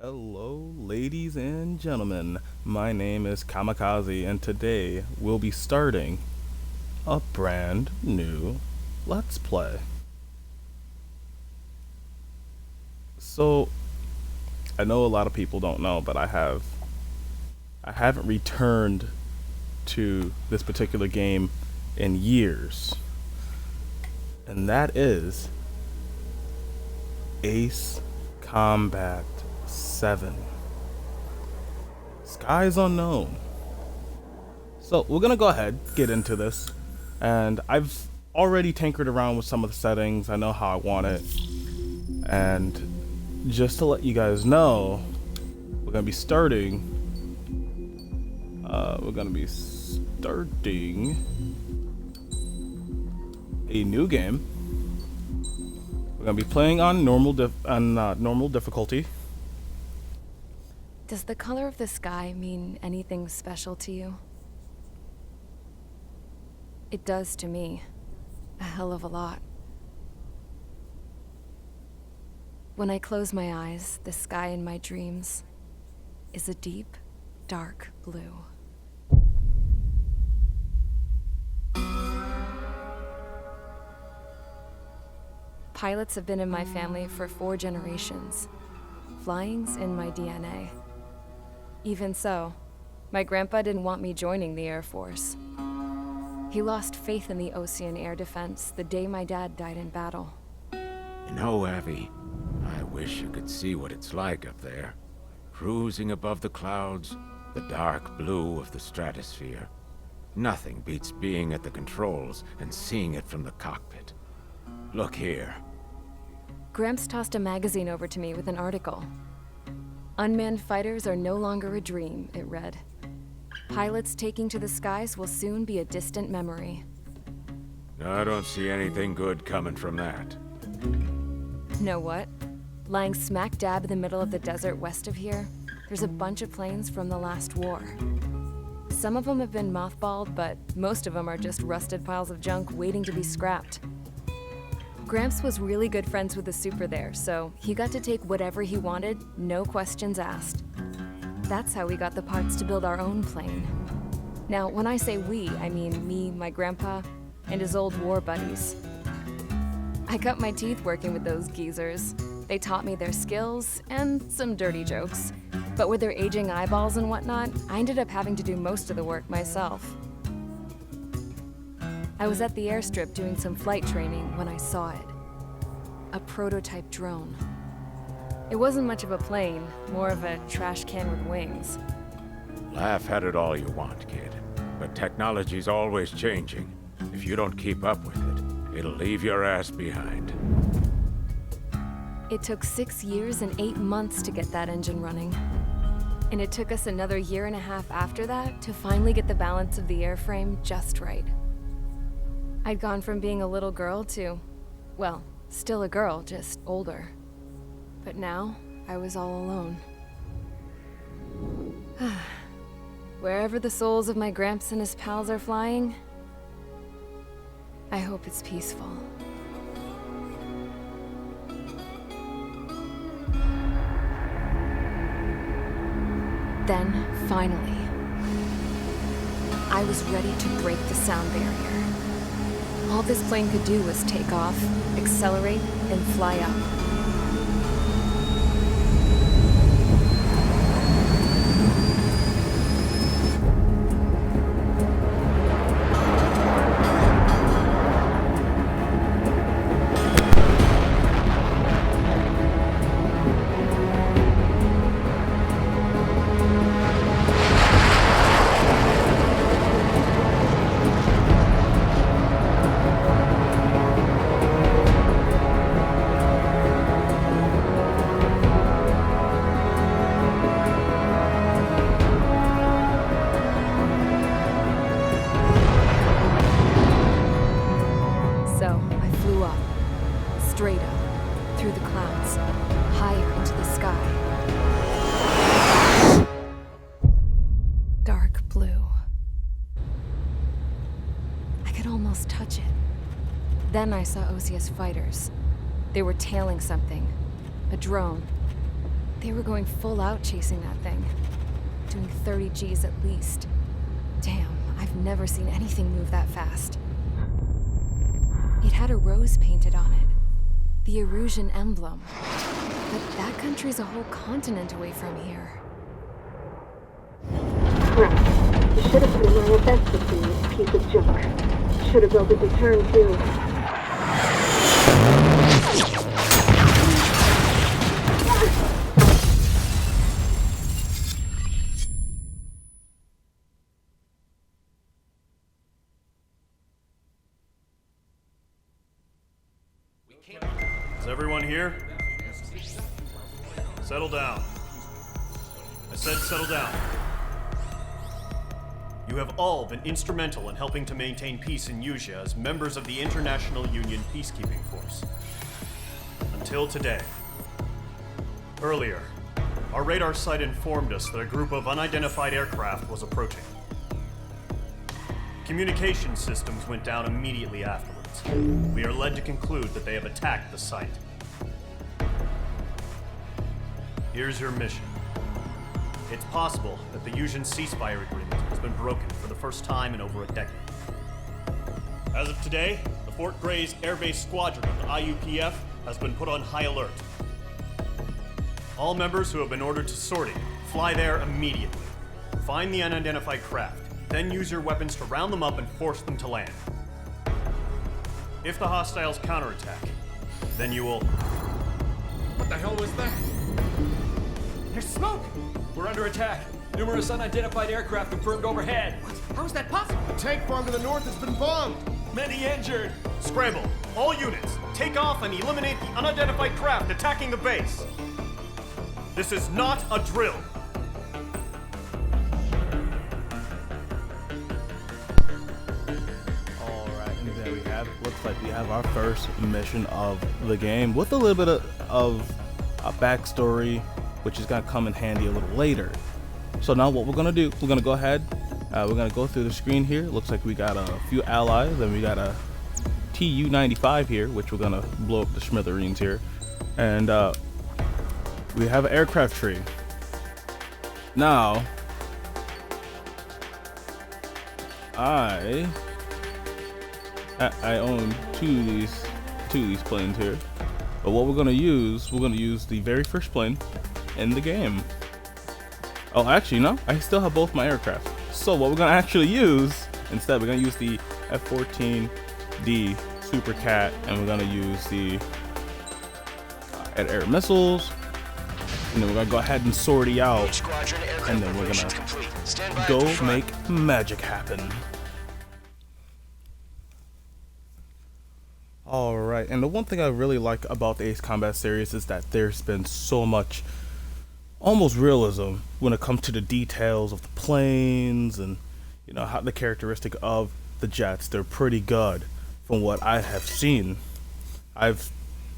Hello, ladies and gentlemen. My name is Kamikaze, and today we'll be starting a brand new Let's Play. So, I know a lot of people don't know, but I haven't returned to this particular game in years, and that is Ace Combat 7. Skies Unknown. So we're gonna go ahead, get into this, and I've already tinkered around with some of the settings. I know how I want it, and just to let you guys know, we're gonna be starting. A new game. We're gonna be playing on normal difficulty. Does the color of the sky mean anything special to you? It does to me. A hell of a lot. When I close my eyes, the sky in my dreams is a deep, dark blue. Pilots have been in my family for 4 generations. Flying's in my DNA. Even so, my grandpa didn't want me joining the Air Force. He lost faith in the Ocean Air Defense the day my dad died in battle. You know, Abby, I wish you could see what it's like up there. Cruising above the clouds, the dark blue of the stratosphere. Nothing beats being at the controls and seeing it from the cockpit. Look here. Gramps tossed a magazine over to me with an article. Unmanned fighters are no longer a dream, it read. Pilots taking to the skies will soon be a distant memory. I don't see anything good coming from that. Know what? Lying smack dab in the middle of the desert west of here, there's a bunch of planes from the last war. Some of them have been mothballed, but most of them are just rusted piles of junk waiting to be scrapped. Gramps was really good friends with the super there, so he got to take whatever he wanted, no questions asked. That's how we got the parts to build our own plane. Now, when I say we, I mean me, my grandpa, and his old war buddies. I cut my teeth working with those geezers. They taught me their skills and some dirty jokes. But with their aging eyeballs and whatnot, I ended up having to do most of the work myself. I was at the airstrip doing some flight training when I saw it. A prototype drone. It wasn't much of a plane, more of a trash can with wings. Laugh at it all you want, kid. But technology's always changing. If you don't keep up with it, it'll leave your ass behind. It took 6 years and 8 months to get that engine running. And it took us another 1.5 years after that to finally get the balance of the airframe just right. I'd gone from being a little girl to, well, still a girl, just older. But now, I was all alone. Wherever the souls of my Gramps and his pals are flying, I hope it's peaceful. Then, finally, I was ready to break the sound barrier. All this plane could do was take off, accelerate, and fly up. So, I flew up, straight up, through the clouds, higher into the sky. Dark blue. I could almost touch it. Then I saw Osius fighters. They were tailing something. A drone. They were going full out chasing that thing. Doing 30 Gs at least. Damn, I've never seen anything move that fast. It had a rose painted on it. The Erusian emblem. But that country's a whole continent away from here. Crap. You should have put in my event system, this piece of junk. Should have built a return too. Is everyone here? Settle down. I said settle down. You have all been instrumental in helping to maintain peace in Usea as members of the International Union Peacekeeping Force. Until today. Earlier, our radar site informed us that a group of unidentified aircraft was approaching. Communication systems went down immediately afterwards. We are led to conclude that they have attacked the site. Here's your mission. It's possible that the Usian ceasefire agreement has been broken for the first time in over a decade. As of today, the Fort Gray's Air Base Squadron of the IUPF has been put on high alert. All members who have been ordered to sortie, fly there immediately. Find the unidentified craft, then use your weapons to round them up and force them to land. If the hostiles counterattack, then you will... What the hell was that? There's smoke! We're under attack. Numerous unidentified aircraft confirmed overhead. What? How is that possible? The tank farm to the north has been bombed. Many injured. Scramble! All units, take off and eliminate the unidentified craft attacking the base. This is not a drill. Looks like we have our first mission of the game with a little bit of a backstory, which is going to come in handy a little later. So now what we're going to do, we're going to go ahead, we're going to go through the screen here. Looks like we got a few allies, and we got a Tu-95 here, which we're going to blow up the smithereens here. And we have an aircraft tree. Now, I own two of these planes here, but what we're gonna use the very first plane in the game. Oh, actually no, I still have both my aircraft. So what we're gonna actually use instead, we're gonna use the F-14D Super Cat, and we're gonna use the air missiles, and then we're gonna go ahead and sortie out, and then we're gonna go make magic happen. Alright, and the one thing I really like about the Ace Combat series is that there's been so much almost realism when it comes to the details of the planes and, you know, how the characteristic of the jets. They're pretty good from what I have seen. I've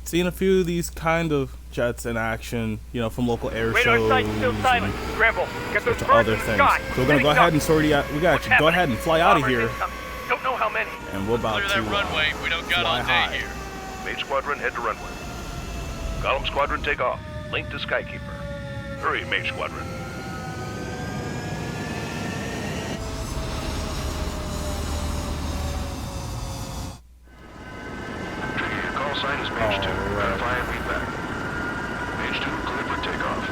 seen a few of these kind of jets in action, you know, from local air shows and Scramble. Get those birds other in the things. sky. So we're gonna go ahead and sortie out. We gotta actually go ahead and fly out of here. Don't know how many. And we're about Clear to that runway. We don't got all day high. here. Mage Squadron, head to runway. Column Squadron, take off. Link to Skykeeper. Hurry, Mage Squadron. Trigger, your call sign is Mage 2. Verify and read back. Mage 2, clear for takeoff.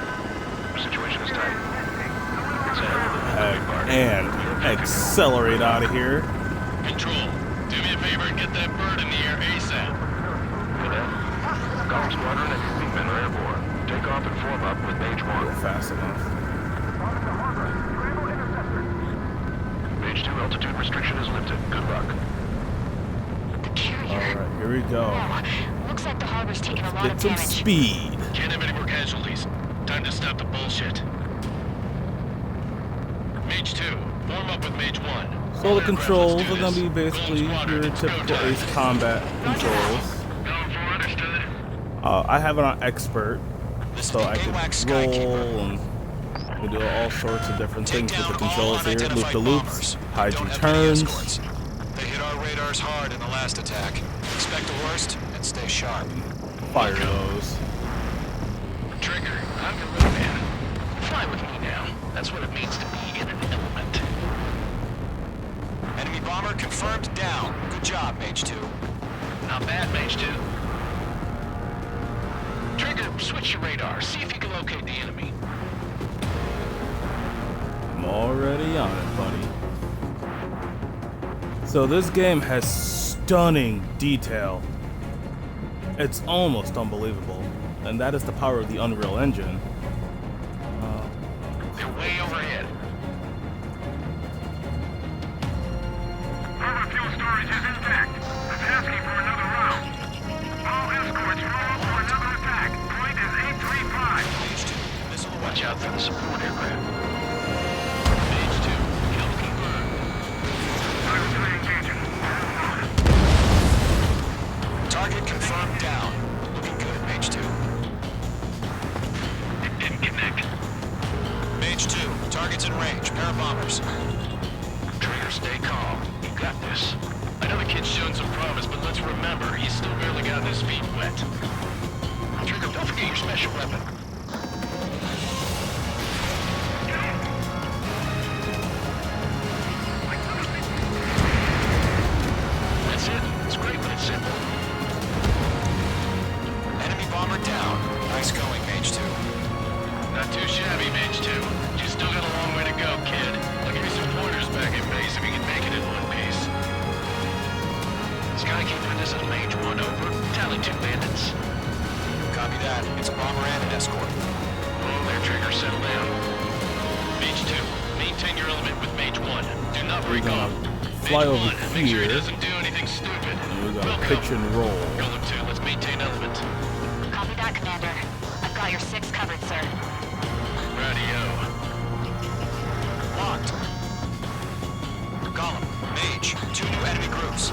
Situation is tight. It's a hell of a big part. And accelerate out of here. Control, do me a favor and get that bird in the air ASAP. Cadet, Column Squadron and your wingmen are airborne. Take off and form up with Mage 1. Fast enough. Mage 2, altitude restriction is lifted. Good luck. Alright, here we go. Looks like the harbor's taking a lot Get of some damage. speed. Can't have any more casualties. Time to stop the bullshit. Mage 2, form up with Mage 1. So the controls are going to be basically your typical Ace Combat controls. I have it on Expert, so I can roll and we do all sorts of different things with the controls here. Loop the loops, hide your turns. They hit our radars hard in the last attack. Expect the worst and stay sharp. Fire those. Trigger, I'm your roadman. Fly with me now. That's what it means to be in an element. Enemy bomber confirmed down. Good job, Mage 2. Not bad, Mage 2. Trigger, switch your radar. See if you can locate the enemy. I'm already on it, buddy. So this game has stunning detail. It's almost unbelievable. And that is the power of the Unreal Engine. They're way overhead. Our fuel storage is intact. It's asking for another round. All escorts roll up for another attack. Point is 835. Mage 2, missile away. Watch out for the support aircraft. Mage 2, kill confirmed. Target's engaging. Target confirmed down. Looking good, Mage 2. It didn't connect. Mage 2, target's in range. Pair of bombers. Trigger, stay calm. You got this. I know the kid's shown some promise, but let's remember, he's still barely gotten his feet wet. Trigger, don't forget your special weapon. That's it. It's great, but it's simple. Enemy bomber down. Nice going, Mage 2. Not too shabby, Mage 2. You still got a long way to go, kid. I'll give you some pointers back in base if you can make it in one piece. Skykeeper, this is Mage 1, over. Tally 2 bandits. Copy that. It's a bomber and an escort. Oh, there, Trigger, settle down. Mage 2, maintain your element with Mage 1. Do not break off. Fly Mage over 1, make sure he here. doesn't do anything stupid. And we're gonna Welcome. pitch and roll. Golem 2, let's maintain element. Copy that, Commander. I've got your 6 covered, sir. Radio. Locked. Column, Mage, 2 new enemy groups.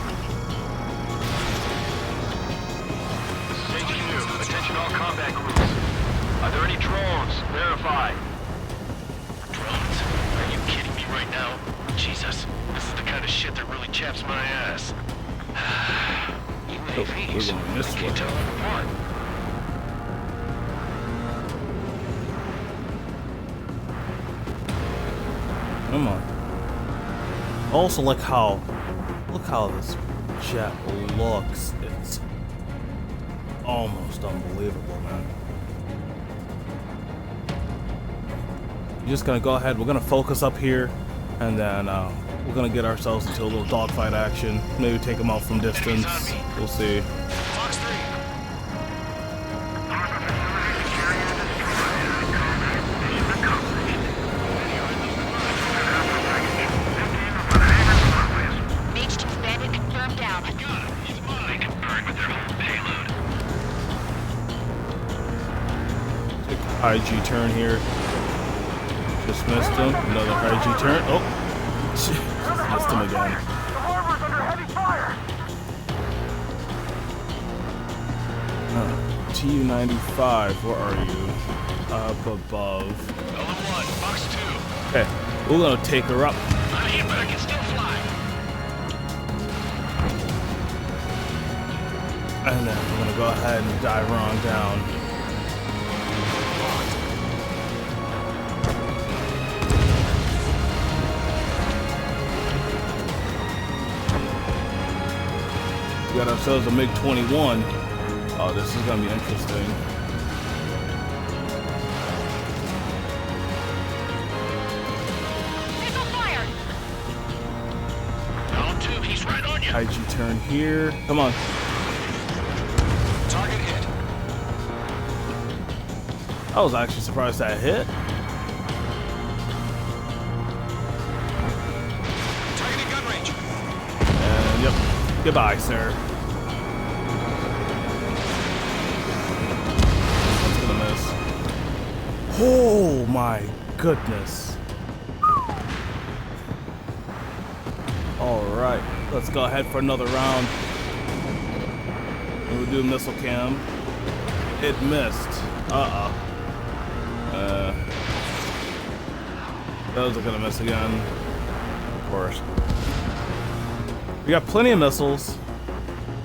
Mage 2, attention all combat groups. Are there any drones? Verify. Drones? Are you kidding me right now? Jesus, this is the kind of shit that really chaps my ass. We're UAVs. going this Can't way. tell them apart. Come on. Also, look how this jet looks. It's almost unbelievable, man. You're just gonna go ahead. We're gonna focus up here, and then we're gonna get ourselves into a little dogfight action. Maybe take them out from distance. We'll see. Fox 3. Mage 2 bandit confirmed down. He's mine. They can burn with their whole payload. Take a high G turn here. Just missed him. Another high G turn. Oh, just missed him again. The harbor's under heavy fire. Tu-95, where are you? Up above. Golem 1, Fox 2. Okay, we're gonna take her up. I'm here, but I can still fly. And then we're gonna go ahead and dive her on down. We got ourselves a MiG-21. Oh, this is gonna be interesting. Missile fired! Golem 2, he's right on you. IG turn here. Come on. Target hit. I was actually surprised that hit. Targeting gun range. And yep. Goodbye, sir. That's gonna miss. Oh my goodness. Alright, let's go ahead for another round. We'll do missile cam. It missed. Those are gonna miss again. Of course. We got plenty of missiles.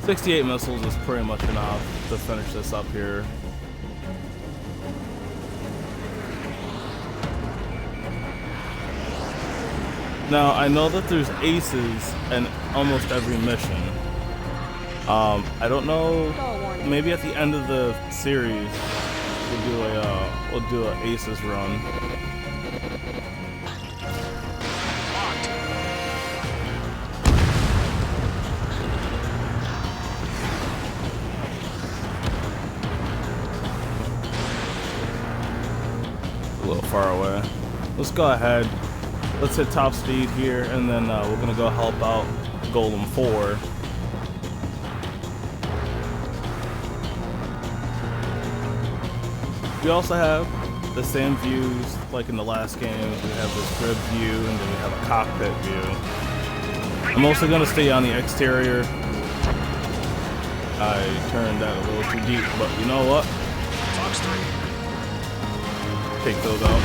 68 missiles is pretty much enough to finish this up here. Now, I know that there's aces in almost every mission. I don't know, maybe at the end of the series, we'll do a aces run. A little far away. Let's go ahead. Let's hit top speed here, and then we're gonna go help out Golem 4. We also have the same views like in the last game. We have this grid view, and then we have a cockpit view. I'm mostly gonna stay on the exterior. I turned that a little too deep, but you know what? Take those out.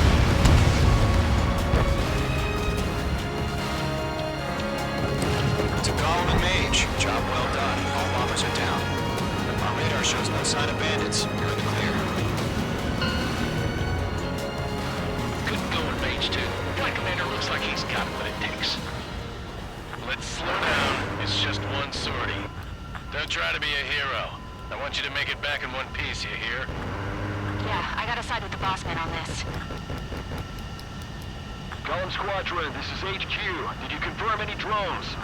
Job well done. All bombers are down. Our radar shows no sign of bandits. You're in the clear. Good going, Mage 2. Flight Commander looks like he's got what it takes. Let's slow down. It's just one sortie. Don't try to be a hero. I want you to make it back in one piece, you hear? Yeah, I gotta side with the boss man on this. Golem Squadron, this is HQ. Did you confirm any drones?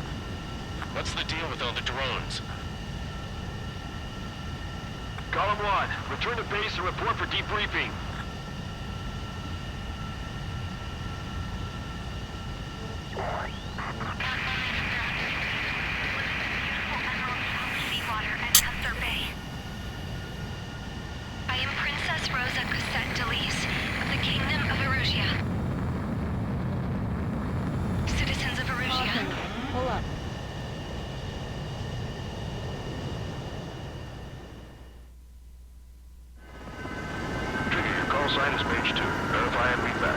What's the deal with all the drones? Golem 1, return to base and report for debriefing. Seawater at Cutler Bay. I am Princess Rosa Cosette Delise of the Kingdom of Erusia. Citizens of Erusia. Hold up.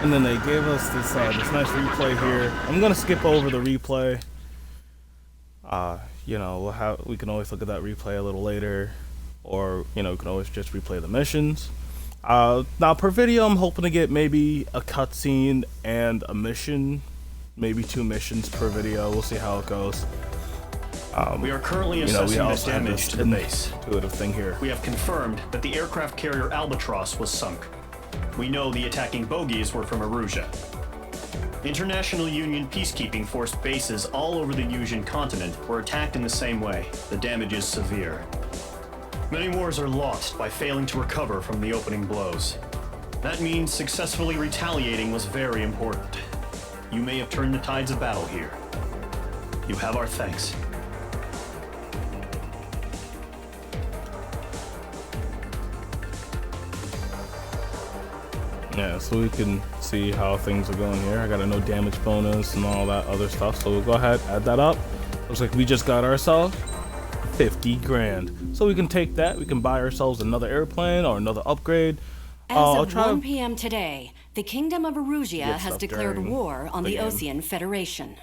And then they gave us this this nice replay here. I'm gonna skip over the replay. You know, we can always look at that replay a little later, or you know, we can always just replay the missions. Now per video, I'm hoping to get maybe a cutscene and a mission, maybe 2 missions per video. We'll see how it goes. We are currently assessing the damage to the base. Intuitive thing here. We have confirmed that the aircraft carrier Albatross was sunk. We know the attacking bogies were from Erusia. International Union peacekeeping force bases all over the Yusian continent were attacked in the same way. The damage is severe. Many wars are lost by failing to recover from the opening blows. That means successfully retaliating was very important. You may have turned the tides of battle here. You have our thanks. Yeah, so we can see how things are going here. I got a no damage bonus and all that other stuff. So we'll go ahead, add that up. Looks like we just got ourselves 50 grand. So we can take that. We can buy ourselves another airplane or another upgrade. As of 1 p.m. today, the Kingdom of Erusia has declared war on the Osean Federation.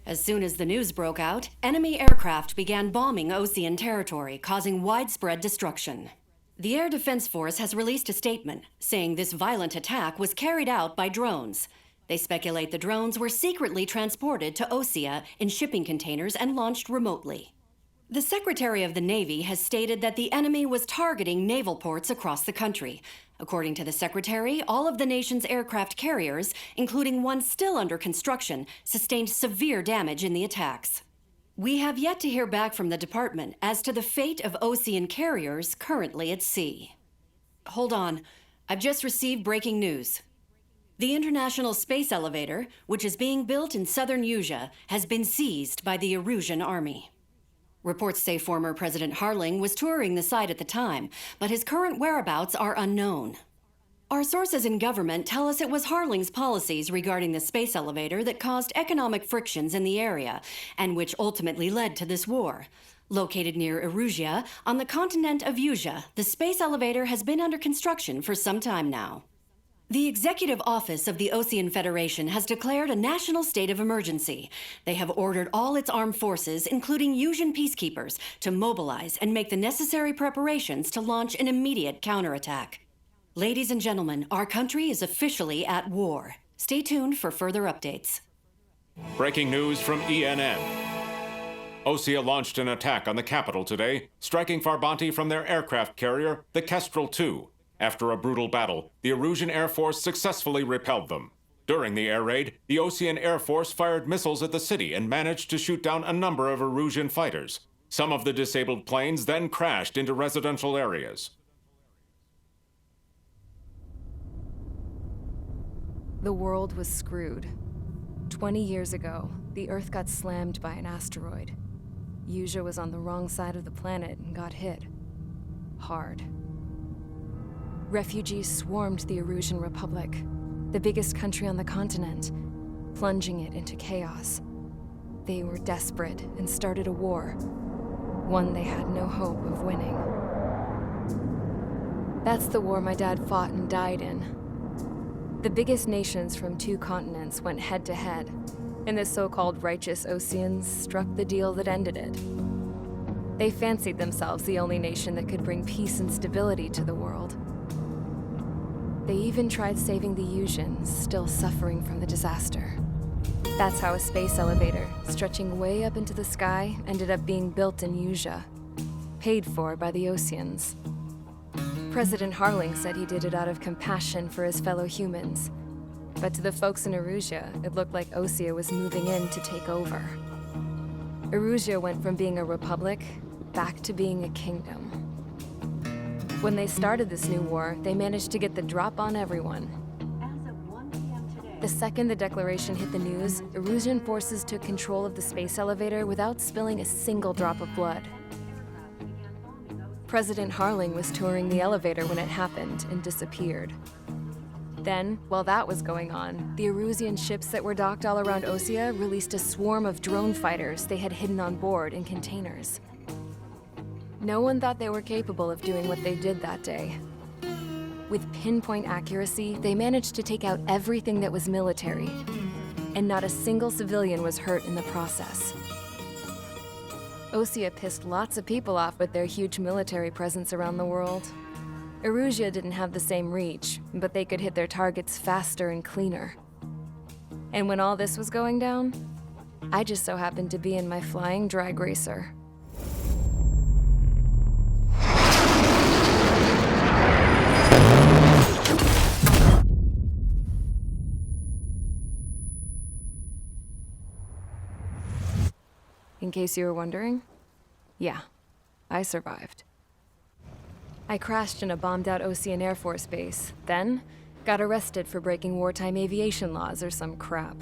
As soon as the news broke out, enemy aircraft began bombing Osean territory, causing widespread destruction. The Air Defense Force has released a statement saying this violent attack was carried out by drones. They speculate the drones were secretly transported to Osea in shipping containers and launched remotely. The Secretary of the Navy has stated that the enemy was targeting naval ports across the country. According to the Secretary, all of the nation's aircraft carriers, including one still under construction, sustained severe damage in the attacks. We have yet to hear back from the department as to the fate of Osean carriers currently at sea. Hold on, I've just received breaking news. The International Space Elevator, which is being built in southern Yusia, has been seized by the Erusian army. Reports say former President Harling was touring the site at the time, but his current whereabouts are unknown. Our sources in government tell us it was Harling's policies regarding the space elevator that caused economic frictions in the area, and which ultimately led to this war. Located near Erusia, on the continent of Yusia, the space elevator has been under construction for some time now. The Executive Office of the Osean Federation has declared a national state of emergency. They have ordered all its armed forces, including Yusian peacekeepers, to mobilize and make the necessary preparations to launch an immediate counterattack. Ladies and gentlemen, our country is officially at war. Stay tuned for further updates. Breaking news from ENN. Osea launched an attack on the capital today, striking Farbanti from their aircraft carrier, the Kestrel II. After a brutal battle, the Erusian Air Force successfully repelled them. During the air raid, the Osean Air Force fired missiles at the city and managed to shoot down a number of Erusian fighters. Some of the disabled planes then crashed into residential areas. The world was screwed. 20 years ago, the Earth got slammed by an asteroid. Usea was on the wrong side of the planet and got hit. Hard. Refugees swarmed the Erusian Republic, the biggest country on the continent, plunging it into chaos. They were desperate and started a war, one they had no hope of winning. That's the war my dad fought and died in. The biggest nations from 2 continents went head-to-head, and the so-called righteous Oseans struck the deal that ended it. They fancied themselves the only nation that could bring peace and stability to the world. They even tried saving the Usians, still suffering from the disaster. That's how a space elevator, stretching way up into the sky, ended up being built in Usea, paid for by the Oseans. President Harling said he did it out of compassion for his fellow humans. But to the folks in Erusea, it looked like Osea was moving in to take over. Erusea went from being a republic back to being a kingdom. When they started this new war, they managed to get the drop on everyone. The second the declaration hit the news, Erusian forces took control of the space elevator without spilling a single drop of blood. President Harling was touring the elevator when it happened and disappeared. Then, while that was going on, the Erusian ships that were docked all around Osea released a swarm of drone fighters they had hidden on board in containers. No one thought they were capable of doing what they did that day. With pinpoint accuracy, they managed to take out everything that was military, and not a single civilian was hurt in the process. Osea pissed lots of people off with their huge military presence around the world. Erusea didn't have the same reach, but they could hit their targets faster and cleaner. And when all this was going down, I just so happened to be in my flying drag racer. In case you were wondering, yeah, I survived. I crashed in a bombed-out Osean Air Force base, then got arrested for breaking wartime aviation laws or some crap.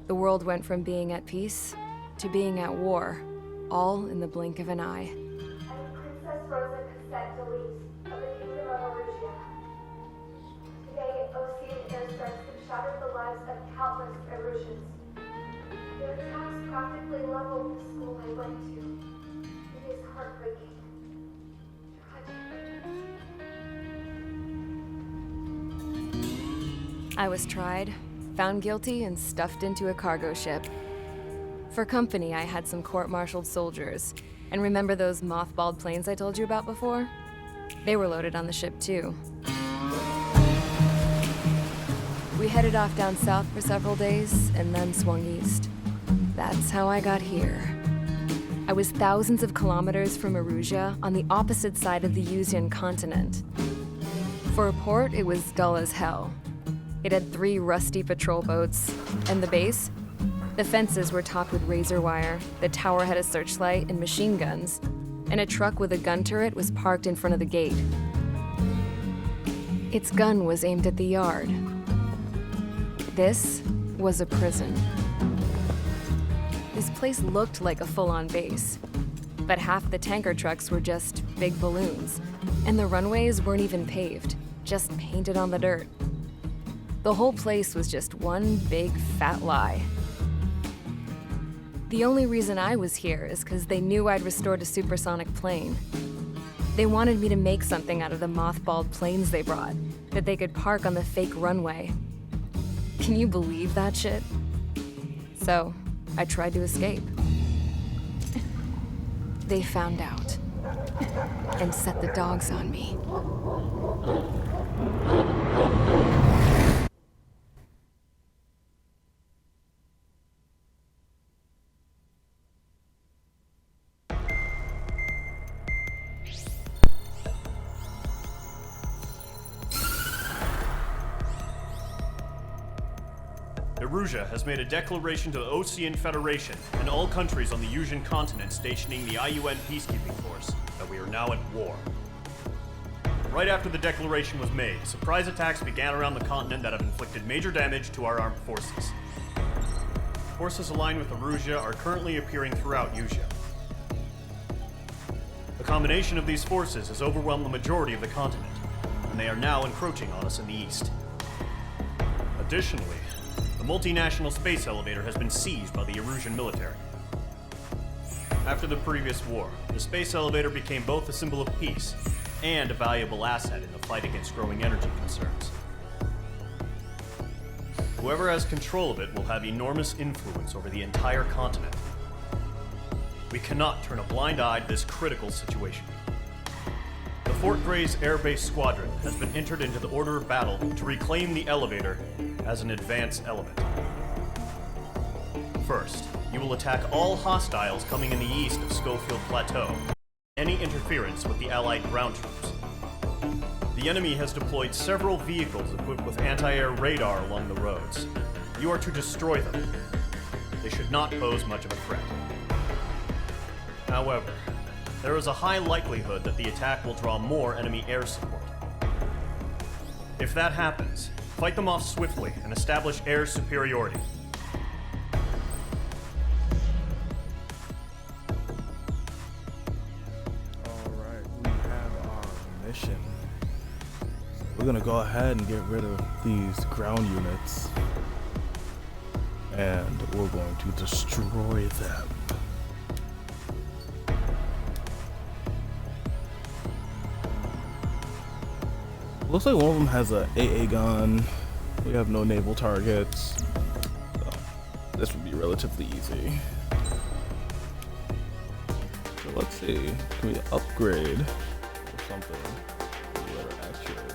The world went from being at peace to being at war, all in the blink of an eye. I'm Princess Rosa Cassette Delise of the Kingdom of Erusea. Today, Osean airstrikes have shattered the lives of countless Erusians. Their attacks practically leveled the school I went to. It is heartbreaking. I was tried, found guilty, and stuffed into a cargo ship. For company, I had some court-martialed soldiers. And remember those mothballed planes I told you about before? They were loaded on the ship too. We headed off down south for several days, and then swung east. That's how I got here. I was thousands of kilometers from Erusea, on the opposite side of the Usean continent. For a port, it was dull as hell. It had 3 rusty patrol boats, and the base? The fences were topped with razor wire, the tower had a searchlight and machine guns, and a truck with a gun turret was parked in front of the gate. Its gun was aimed at the yard. This was a prison. This place looked like a full-on base, but half the tanker trucks were just big balloons, and the runways weren't even paved, just painted on the dirt. The whole place was just one big fat lie. The only reason I was here is because they knew I'd restored a supersonic plane. They wanted me to make something out of the mothballed planes they brought, that they could park on the fake runway. Can you believe that shit? So, I tried to escape. They found out, and set the dogs on me. Erusea has made a declaration to the Osean Federation and all countries on the Yusian continent stationing the IUN peacekeeping force that we are now at war. Right after the declaration was made, surprise attacks began around the continent that have inflicted major damage to our armed forces. Forces aligned with Erusea are currently appearing throughout Yusia. The combination of these forces has overwhelmed the majority of the continent, and they are now encroaching on us in the east. Additionally, the multinational space elevator has been seized by the Erusian military. After the previous war, the space elevator became both a symbol of peace and a valuable asset in the fight against growing energy concerns. Whoever has control of it will have enormous influence over the entire continent. We cannot turn a blind eye to this critical situation. The Fort Gray's Air Base Squadron has been entered into the order of battle to reclaim the elevator as an advance element. First, you will attack all hostiles coming in the east of Schofield Plateau. Any interference with the Allied ground troops. The enemy has deployed several vehicles equipped with anti-air radar along the roads. You are to destroy them. They should not pose much of a threat. However, there is a high likelihood that the attack will draw more enemy air support. If that happens, fight them off swiftly and establish air superiority. Alright, we have our mission. We're gonna go ahead and get rid of these ground units. And we're going to destroy them. Looks like one of them has a AA gun. We have no naval targets. So this would be relatively easy. So let's see. Can we upgrade or something? Better actuators.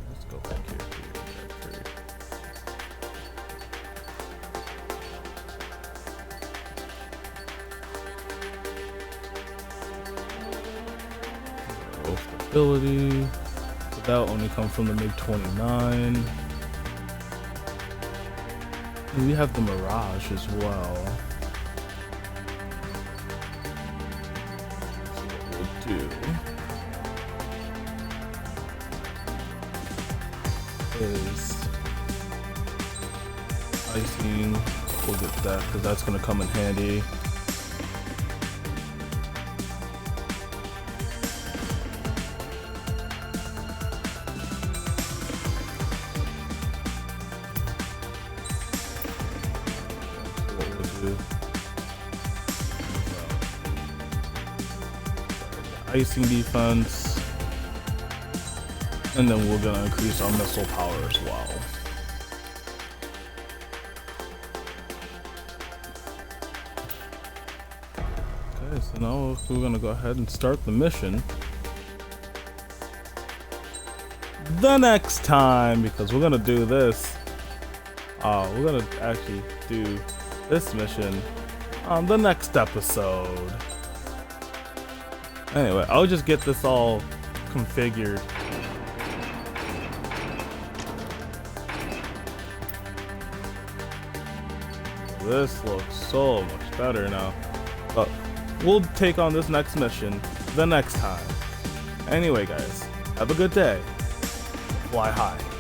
Let's go back here to the stability. So that will only come from the MiG-29. And we have the Mirage as well. So what we'll do is icing. We'll get that because that's going to come in handy. Icing defense, and then we're gonna increase our missile power as well. Okay, so now we're gonna go ahead and start the mission the next time, because we're gonna do this. We're gonna actually do this mission on the next episode. Anyway, I'll just get this all configured. This looks so much better now. But we'll take on this next mission the next time. Anyway, guys, have a good day. Fly high.